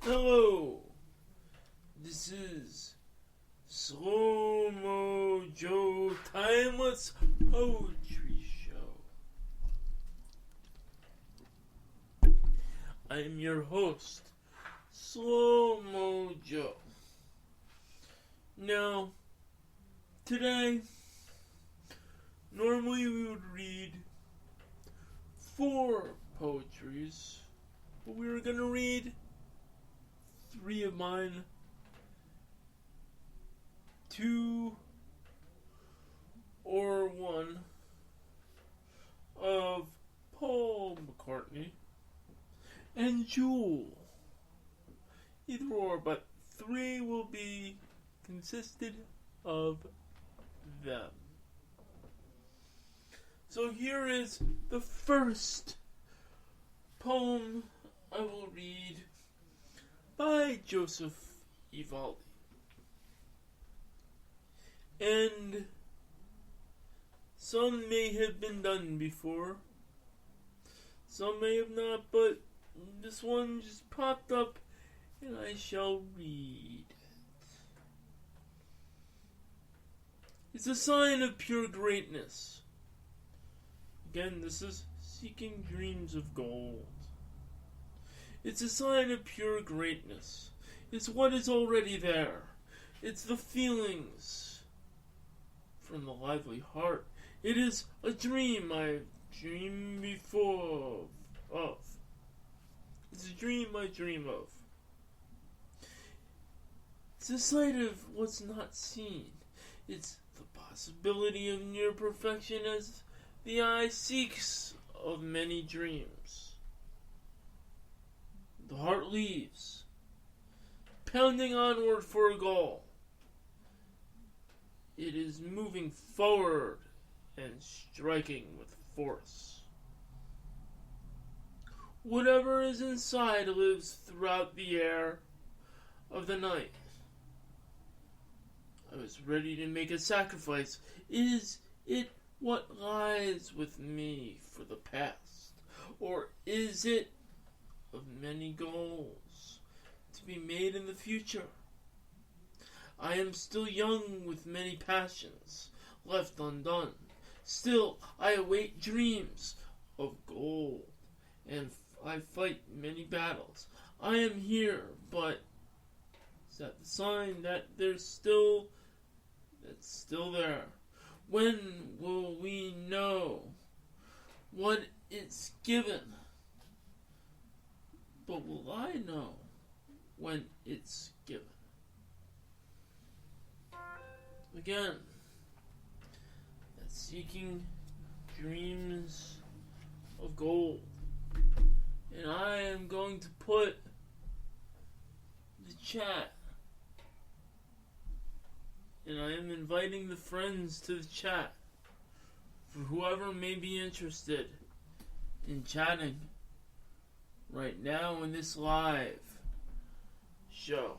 Hello, this is Slo Mo Joe Timeless Poetry Show. I am your host, Slo Mo Joe. Now, today, normally we would read 4 poetries, but we were going to read 3 of mine, 2 or 1 of Paul McCartney and Jewel. Either or, but 3 will be consisted of them. So here is the first poem I will read by Joseph Evaldi. And some may have been done before, some may have not, but this one just popped up and I shall read it. It's a sign of pure greatness. Again, this is seeking dreams of gold. It's a sign of pure greatness. It's what is already there. It's the feelings from the lively heart. It is a dream I've dreamed before of. It's a dream I dream of. It's a sight of what's not seen. It's the possibility of near perfection as the eye seeks of many dreams. The heart leaves, pounding onward for a goal. It is moving forward and striking with force. Whatever is inside lives throughout the air of the night. I was ready to make a sacrifice. Is it what lies with me for the past? Or is it of many goals to be made in the future? I am still young with many passions left undone. Still I await dreams of gold, and I fight many battles. I am here, but is that the sign that that's still there? When will we know what it's given? But will I know when it's given? Again, that's seeking dreams of gold. And I am going to put the chat. And I am inviting the friends to the chat. For whoever may be interested in chatting right now in this live show.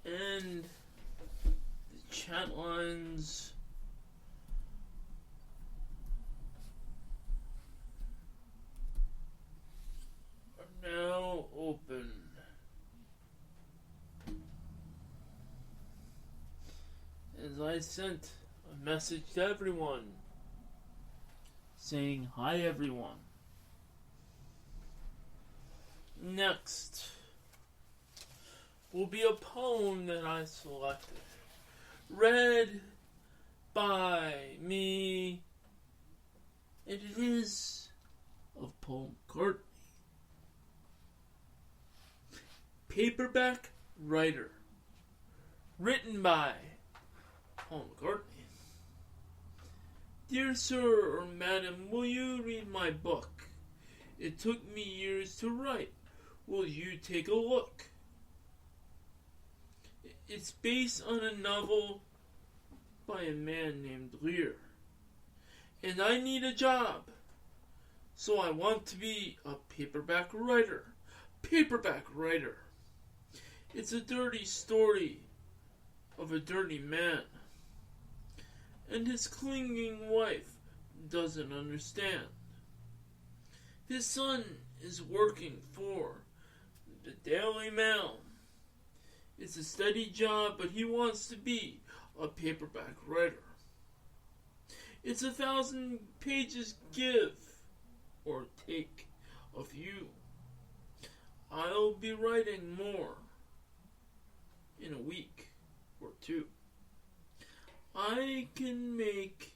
And the chat lines are now open. As I sent a message to everyone saying hi everyone. Next will be a poem that I selected, read by me, and it is of Paul McCartney. Paperback Writer, written by Paul McCartney. Dear sir or madam, will you read my book? It took me years to write. Will you take a look? It's based on a novel by a man named Lear. And I need a job. So I want to be a paperback writer. Paperback writer. It's a dirty story of a dirty man. and his clinging wife doesn't understand. His son is working for the Daily Mail. It's a steady job, but he wants to be a paperback writer. It's 1,000 pages give or take of you. I'll be writing more in a week or two. I can make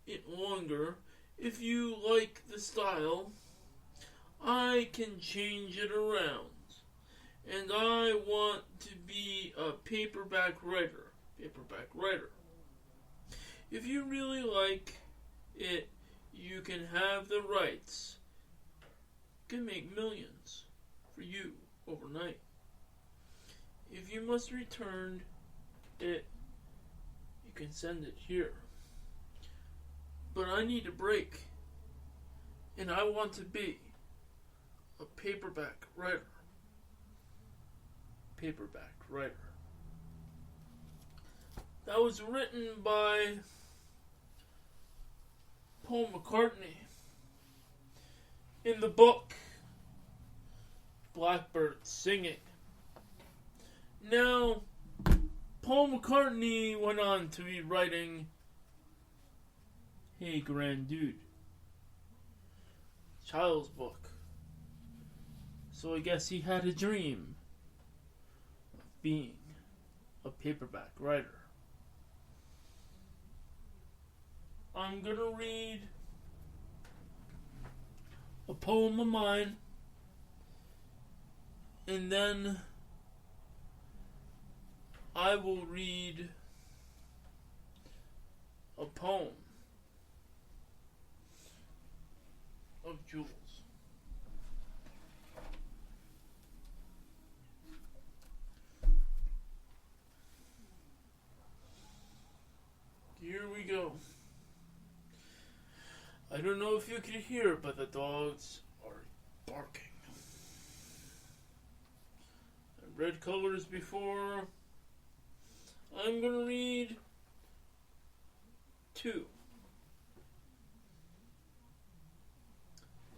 it longer if you like the style. I can change it around. And I want to be a paperback writer. If you really like it, you can have the rights. You can make millions for you overnight. If you must return it, you can send it here. But I need a break, and I want to be a paperback writer. That was written by Paul McCartney in the book Blackbird Singing. Now, Paul McCartney went on to be writing Hey Grand Dude, child's book. So I guess he had a dream of being a paperback writer. I'm gonna read a poem of mine, and then I will read a poem of Jules. Here we go. I don't know if you can hear, but the dogs are barking. I read colors before. I'm going to read 2.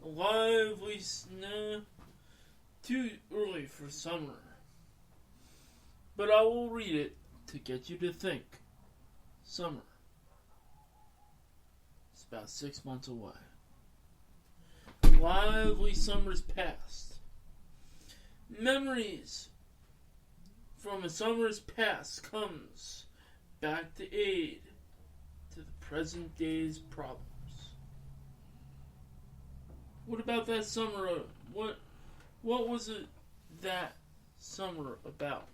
A lively snap. Too early for summer. But I will read it to get you to think. Summer. It's about 6 months away. Lively summers past. Memories from a summer's past comes back to aid to the present day's problems. What about that summer? What was it that summer about?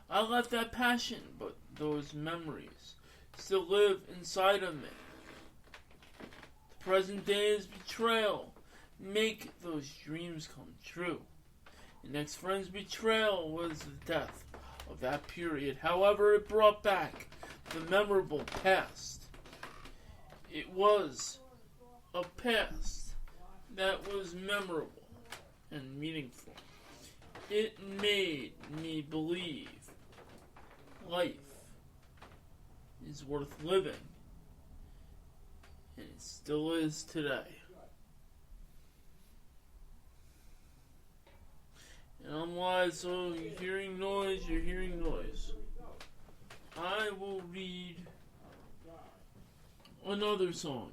I left that passion, but those memories still live inside of me. The present day's betrayal make those dreams come true. The next friend's betrayal was the death of that period. However, it brought back the memorable past. It was a past that was memorable and meaningful. It made me believe life is worth living, and it still is today. And I'm wise, so you're hearing noise. I will read another song.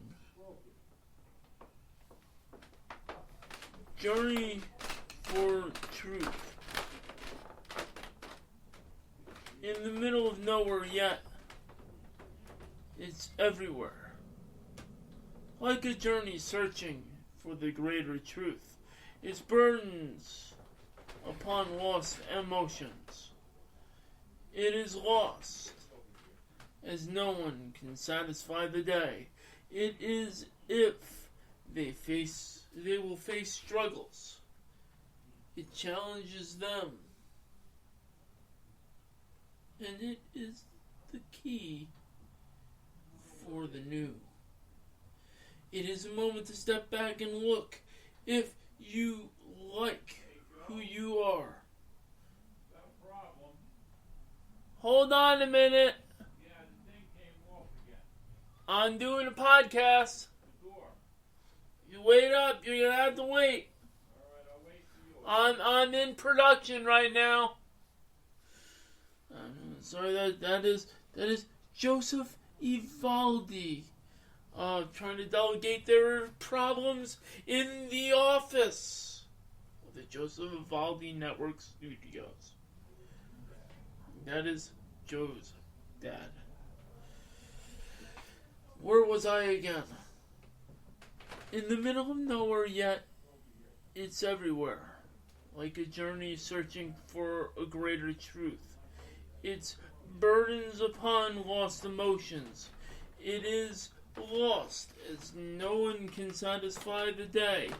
Journey for Truth. In the middle of nowhere yet, it's everywhere. Like a journey searching for the greater truth. Its burdens upon lost emotions. It is lost, as no one can satisfy the day. It is if they will face struggles. It challenges them. And it is the key for the new. It is a moment to step back and look if you like who you are. Hold on a minute. Yeah, the thing came off again. I'm doing a podcast. You wait up. You're going to have to wait. Alright, I'll wait for you. I'm in production right now. Sorry, that is Joseph Evaldi. Trying to delegate their problems in the office of the Joseph Evaldi Network Studios. That is Joe's dad. Where was I again? In the middle of nowhere, yet it's everywhere. Like a journey searching for a greater truth. It's burdens upon lost emotions. It is lost as no one can satisfy the day.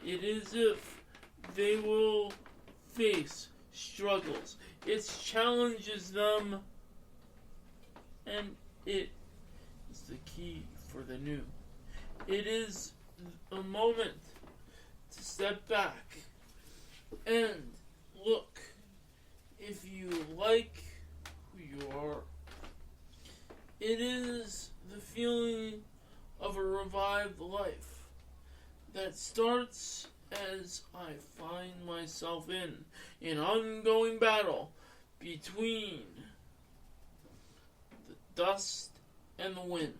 It is if they will face struggles. It challenges them, and it is the key for the new. It is a moment to step back and look. If you like who you are, it is the feeling of a revived life that starts as I find myself in an ongoing battle between the dust and the wind.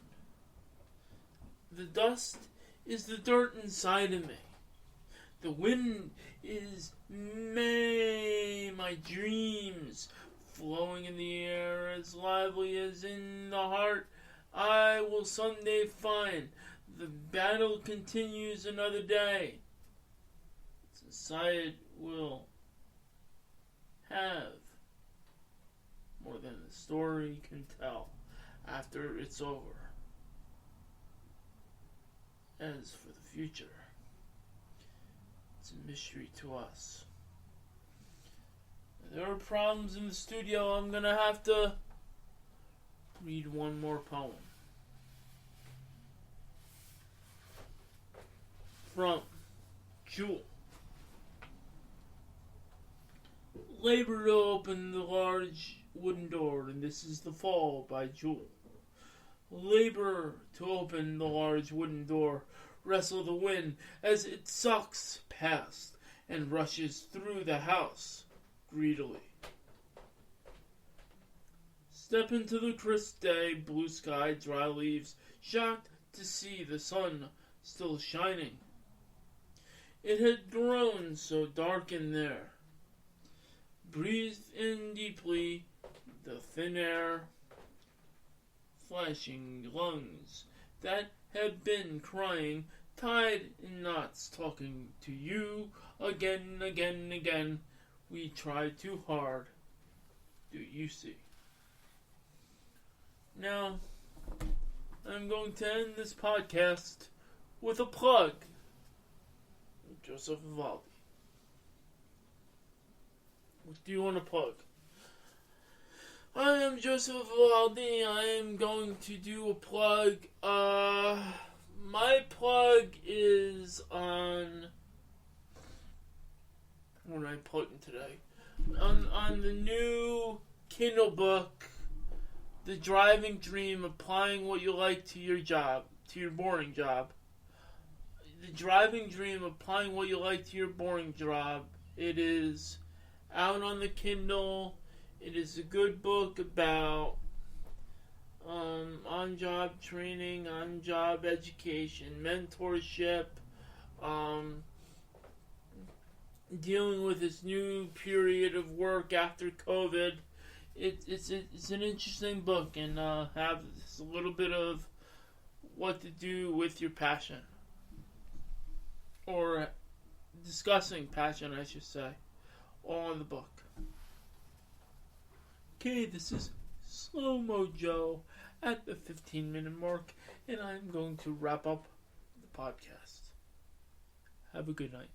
The dust is the dirt inside of me. The wind is my dreams flowing in the air as lively as in the heart I will someday find. The battle continues another day. Society will have more than the story can tell after it's over. As for the future, it's a mystery to us. There are problems in the studio. I'm going to have to read one more poem. From Jewel. Labor to open the large wooden door, and this is The Fall by Jewel. Labor to open the large wooden door, wrestle the wind as it sucks past and rushes through the house greedily. Step into the crisp day, blue sky, dry leaves, shocked to see the sun still shining. It had grown so dark in there. Breathe in deeply the thin air, flashing lungs that have been crying, tied in knots, talking to you again, again, again. We try too hard. Do you see? Now, I'm going to end this podcast with a plug. Joseph Evaldi. What do you want to plug? I am Joseph Evaldi. I am going to do a plug. My plug is on... What am I plugging today? On the new Kindle book, The Driving Dream, Applying What You Like to Your Job, to your boring job. The Driving Dream, Applying What You Like to Your Boring Job. It is out on the Kindle. It is a good book about on-job training, on-job education, mentorship, dealing with this new period of work after COVID. It's an interesting book, and have a little bit of what to do with your passion, or discussing passion, I should say, all in the book. Okay, this is Slo Mo Joe at the 15-minute mark, and I'm going to wrap up the podcast. Have a good night.